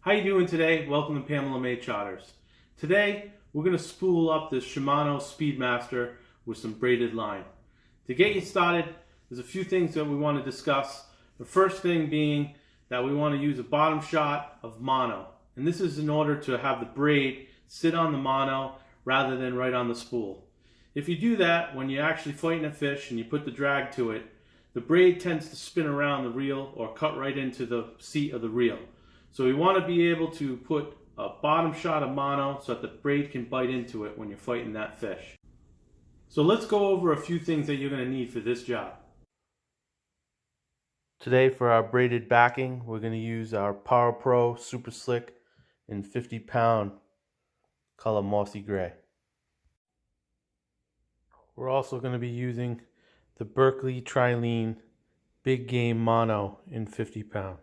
How you doing today? Welcome to Pamela May Charters. Today we're going to spool up this Shimano Speed Master with some braided line. To get you started, there's a few things that we want to discuss. The first thing being that we want to use a bottom shot of mono. And this is in order to have the braid sit on the mono rather than right on the spool. If you do that, when you're actually fighting a fish and you put the drag to it, the braid tends to spin around the reel or cut right into the seat of the reel. So we want to be able to put a bottom shot of mono so that the braid can bite into it when you're fighting that fish. So let's go over a few things that you're going to need for this job. Today for our braided backing, we're going to use our Power Pro Super Slick in 50-pound color mossy gray. We're also going to be using the Berkley Trilene Big Game Mono in 50-pound.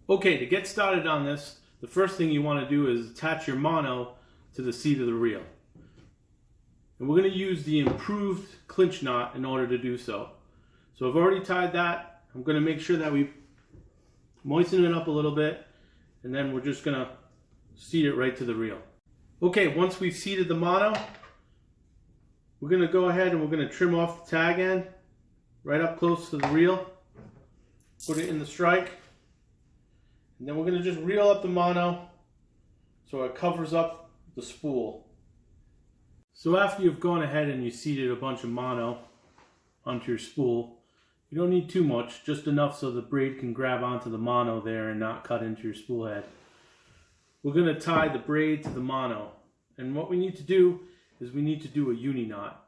Okay, to get started on this, the first thing you want to do is attach your mono to the seat of the reel. And we're going to use the improved clinch knot in order to do so. So I've already tied that. I'm going to make sure that we moisten it up a little bit, and then we're just going to seat it right to the reel. Okay, once we've seated the mono, we're going to go ahead and we're going to trim off the tag end right up close to the reel, put it in the strike, and then we're going to just reel up the mono so it covers up the spool. So after you've gone ahead and you seated a bunch of mono onto your spool, you don't need too much, just enough so the braid can grab onto the mono there and not cut into your spool head. We're going to tie the braid to the mono, and what we need to do is we need to do a uni knot.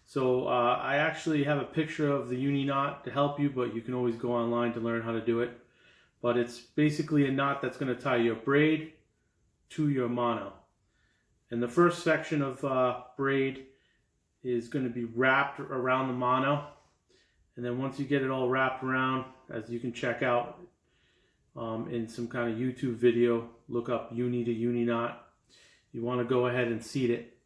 So I actually have a picture of the uni knot to help you, but you can always go online to learn how to do it. But it's basically a knot that's going to tie your braid to your mono. And the first section of braid is going to be wrapped around the mono. And then once you get it all wrapped around, as you can check out in some kind of YouTube video, look up uni to uni knot. You want to go ahead and seat it.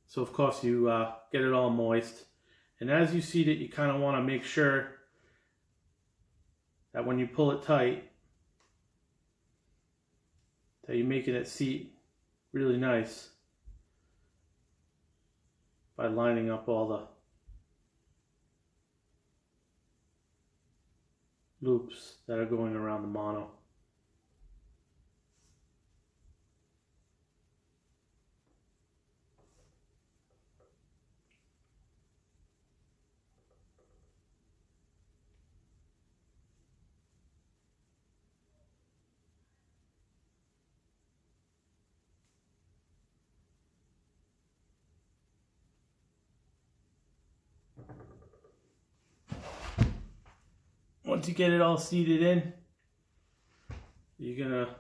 So of course you get it all moist. And as you seat it, you kind of want to make sure that when you pull it tight, that you're making it seat really nice by lining up all the loops that are going around the mono. Once you get it all seated in, you're gonna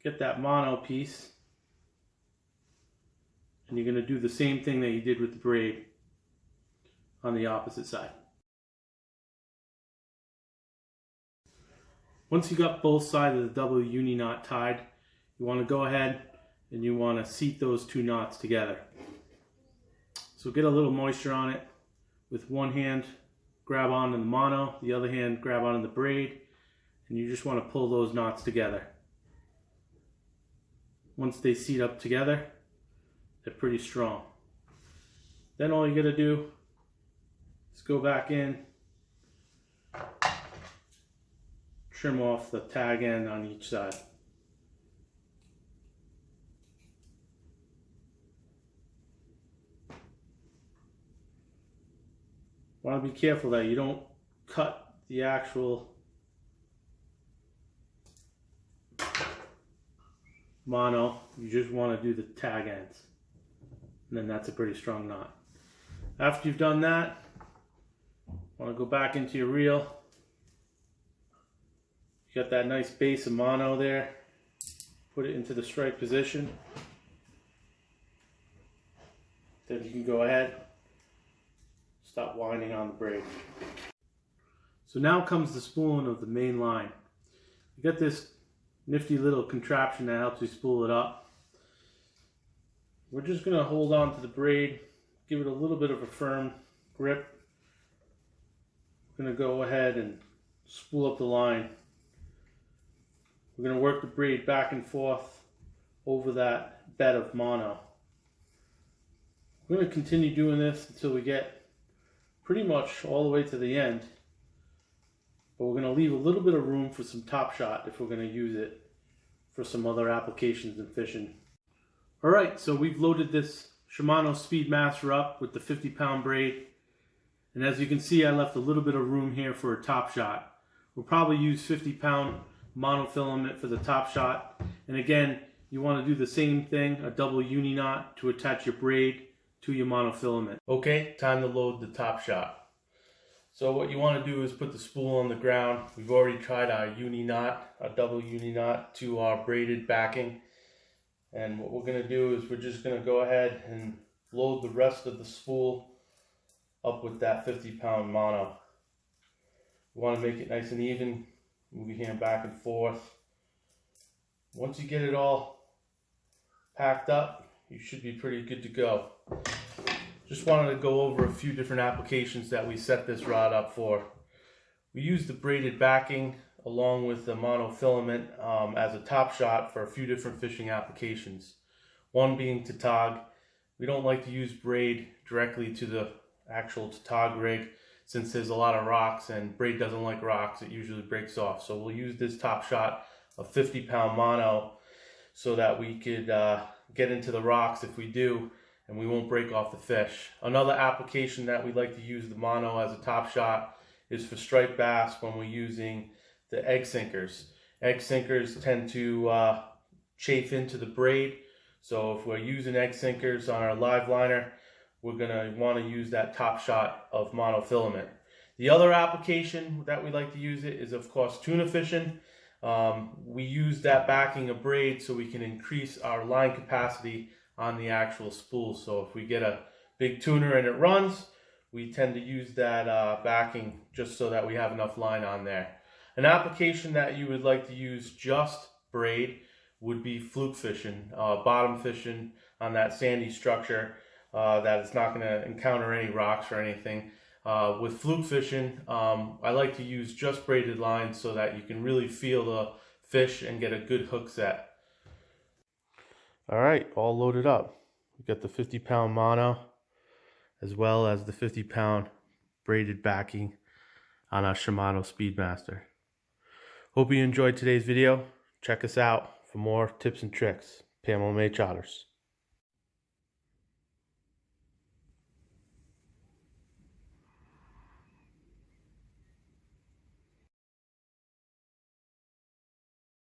get that mono piece and you're gonna do the same thing that you did with the braid on the opposite side. Once you got both sides of the double uni knot tied, you want to go ahead and you want to seat those two knots together. So get a little moisture on it. With one hand, grab onto the mono, the other hand grab onto the braid, and you just want to pull those knots together. Once they seat up together, they're pretty strong. Then all you got to do is go back in, trim off the tag end on each side. Want to be careful that you don't cut the actual mono. You just want to do the tag ends, and then that's a pretty strong knot. After you've done that, want to go back into your reel. You got that nice base of mono there. Put it into the strike position. Then you can go ahead, stop winding on the braid. So now comes the spooling of the main line. You got this nifty little contraption that helps you spool it up. We're just going to hold on to the braid, give it a little bit of a firm grip. I'm going to go ahead and spool up the line We're going to work the braid back and forth over that bed of mono. We're going to continue doing this until we get pretty much all the way to the end. But we're going to leave a little bit of room for some top shot if we're going to use it for some other applications in fishing. Alright, so we've loaded this Shimano Speed Master up with the 50-pound braid. And as you can see, I left a little bit of room here for a top shot. We'll probably use 50-pound monofilament for the top shot. And again, you want to do the same thing, a double uni knot to attach your braid to your monofilament. Okay, time to load the top shot. So what you want to do is put the spool on the ground. We've already tried our uni knot, a double uni knot to our braided backing. And what we're going to do is we're just going to go ahead and load the rest of the spool up with that 50-pound mono. You want to make it nice and even, move your hand back and forth. Once you get it all packed up, you should be pretty good to go. Just wanted to go over a few different applications that we set this rod up for. We use the braided backing along with the monofilament as a top shot for a few different fishing applications. One being tautog. We don't like to use braid directly to the actual tautog rig since there's a lot of rocks and braid doesn't like rocks. It usually breaks off. So we'll use this top shot of 50-pound mono so that we could get into the rocks if we do, and we won't break off the fish. Another application that we like to use the mono as a top shot is for striped bass when we're using the egg sinkers. Egg sinkers tend to chafe into the braid, so if we're using egg sinkers on our live liner, we're going to want to use that top shot of monofilament. The other application that we like to use it is, of course, tuna fishing. We use that backing of braid so we can increase our line capacity on the actual spool. So if we get a big tuna and it runs, we tend to use that backing just so that we have enough line on there. An application that you would like to use just braid would be fluke fishing, bottom fishing on that sandy structure that it's not going to encounter any rocks or anything. With fluke fishing, I like to use just braided lines so that you can really feel the fish and get a good hook set. Alright, all loaded up. We got the 50-pound mono as well as the 50-pound braided backing on our Shimano Speed Master. Hope you enjoyed today's video. Check us out for more tips and tricks. Pamela May Charters.